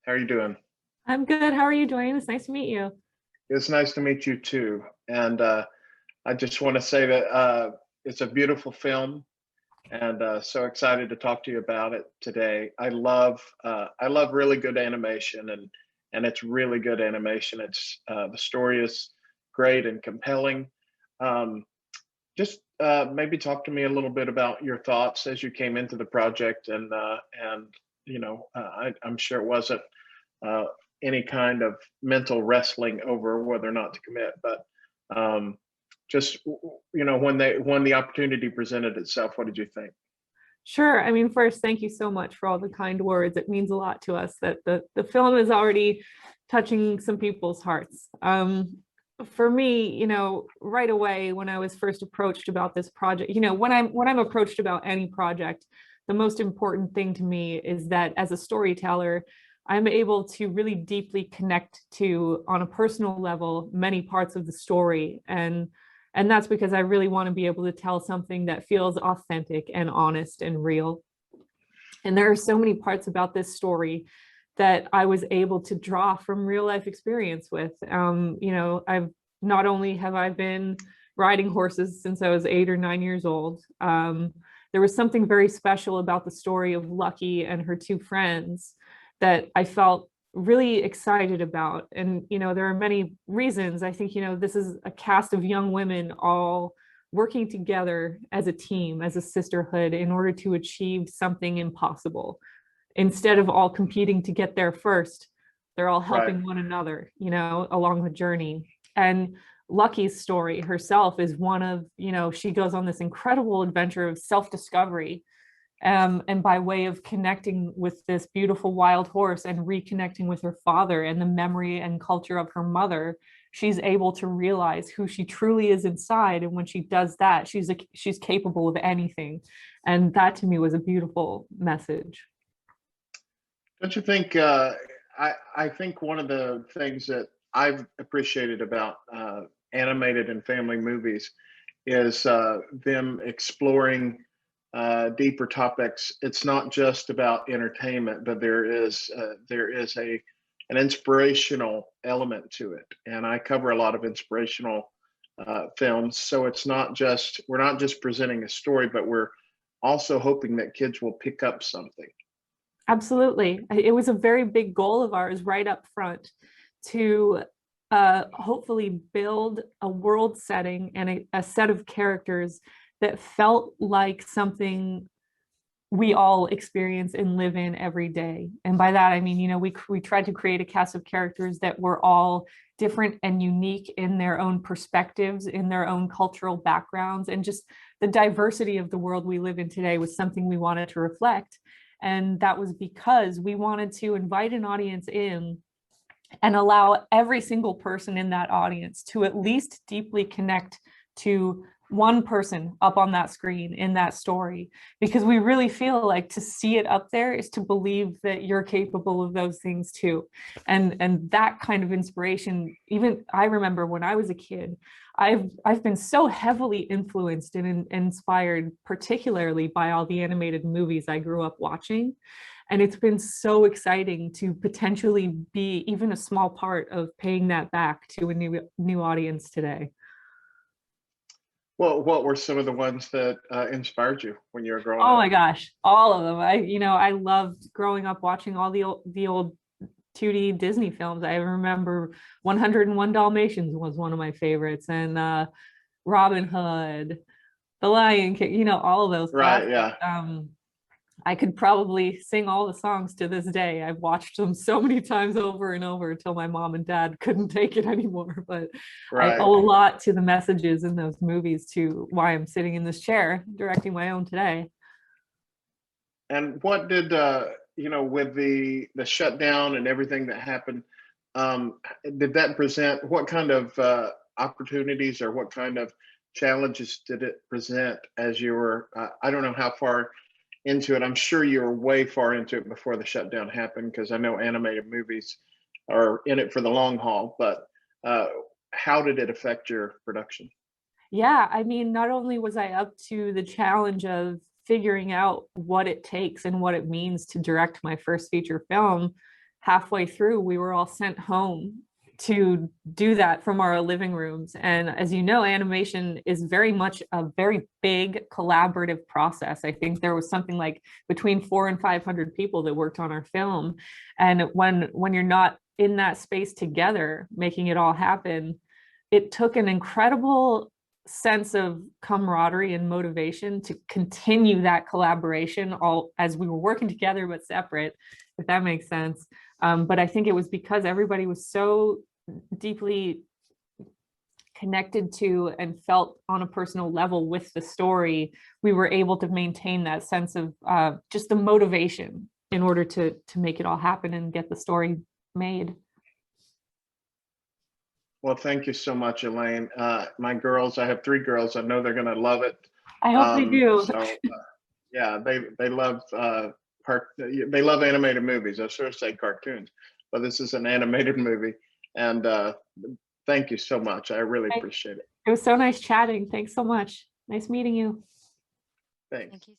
How are you doing? I'm good. How are you doing? It's nice to meet you. It's nice to meet you too. And I just want to say that it's a beautiful film, and so excited to talk to you about it today. I love really good animation, and it's really good animation. It's the story is great and compelling. Um, just maybe talk to me a little bit about your thoughts as you came into the project, and I'm sure it wasn't uh, any kind of mental wrestling over whether or not to commit. But um, just when the opportunity presented itself, what did you think? Sure. I mean, first, thank you so much for all the kind words. It means a lot to us that the film is already touching some people's hearts. For me, right away when I was first approached about this project, when I'm approached about any project, the most important thing to me is that as a storyteller, I'm able to really deeply connect to, on a personal level, many parts of the story. And that's because I really want to be able to tell something that feels authentic and honest and real. And there are so many parts about this story that I was able to draw from real life experience with. I've not only have I been riding horses since I was 8 or 9 years old. There was something very special about the story of Lucky and her two friends that I felt really excited about. And, there are many reasons. I think, this is a cast of young women all working together as a team, as a sisterhood, in order to achieve something impossible. Instead of all competing to get there first, they're all Right. helping one another, along the journey. And Lucky's story herself is one of, she goes on this incredible adventure of self-discovery, and by way of connecting with this beautiful wild horse and reconnecting with her father and the memory and culture of her mother, she's able to realize who she truly is inside. And when she does that, she's capable of anything. And that to me was a beautiful message. Don't you think? I think one of the things that I've appreciated about animated and family movies is them exploring deeper topics. It's not just about entertainment, but there is a an inspirational element to it, and I cover a lot of inspirational films. So we're not just presenting a story, but we're also hoping that kids will pick up something. Absolutely. It was a very big goal of ours right up front to hopefully build a world setting and a set of characters that felt like something we all experience and live in every day. And by that, I mean, we tried to create a cast of characters that were all different and unique in their own perspectives, in their own cultural backgrounds, and just the diversity of the world we live in today was something we wanted to reflect. And that was because we wanted to invite an audience in and allow every single person in that audience to at least deeply connect to one person up on that screen in that story, because we really feel like to see it up there is to believe that you're capable of those things too. And that kind of inspiration, even I remember when I was a kid, I've been so heavily influenced and inspired, particularly by all the animated movies I grew up watching. And it's been so exciting to potentially be even a small part of paying that back to a new audience today. Well, what were some of the ones that inspired you when you were growing Oh up? my gosh, all of them. I loved growing up watching all the old 2D Disney films. I remember 101 Dalmatians was one of my favorites, and Robin Hood, The Lion King, all of those Right, classics. yeah, I could probably sing all the songs to this day. I've watched them so many times over and over until my mom and dad couldn't take it anymore. But I right. owe a lot to the messages in those movies to why I'm sitting in this chair directing my own today. And what did with the shutdown and everything that happened? Did that present what kind of opportunities or what kind of challenges did it present as you were? I don't know how far into it. I'm sure you were way far into it before the shutdown happened because I know animated movies are in it for the long haul. But uh, how did it affect your production? Yeah, I mean, not only was I up to the challenge of figuring out what it takes and what it means to direct my first feature film, halfway through, we were all sent home to do that from our living rooms. And as you know, animation is very much a very big collaborative process. I think there was something like between 400 and 500 people that worked on our film. And when you're not in that space together, making it all happen, it took an incredible sense of camaraderie and motivation to continue that collaboration all as we were working together but separate, if that makes sense. But I think it was because everybody was so deeply connected to and felt on a personal level with the story, we were able to maintain that sense of just the motivation in order to make it all happen and get the story made. Well, thank you so much, Elaine. My girls, I have 3 girls. I know they're going to love it. I hope they do. So, yeah, they love they love animated movies. I sort of say cartoons, but this is an animated movie. And thank you so much. I really appreciate it. It was so nice chatting. Thanks so much. Nice meeting you. Thanks. Thank you.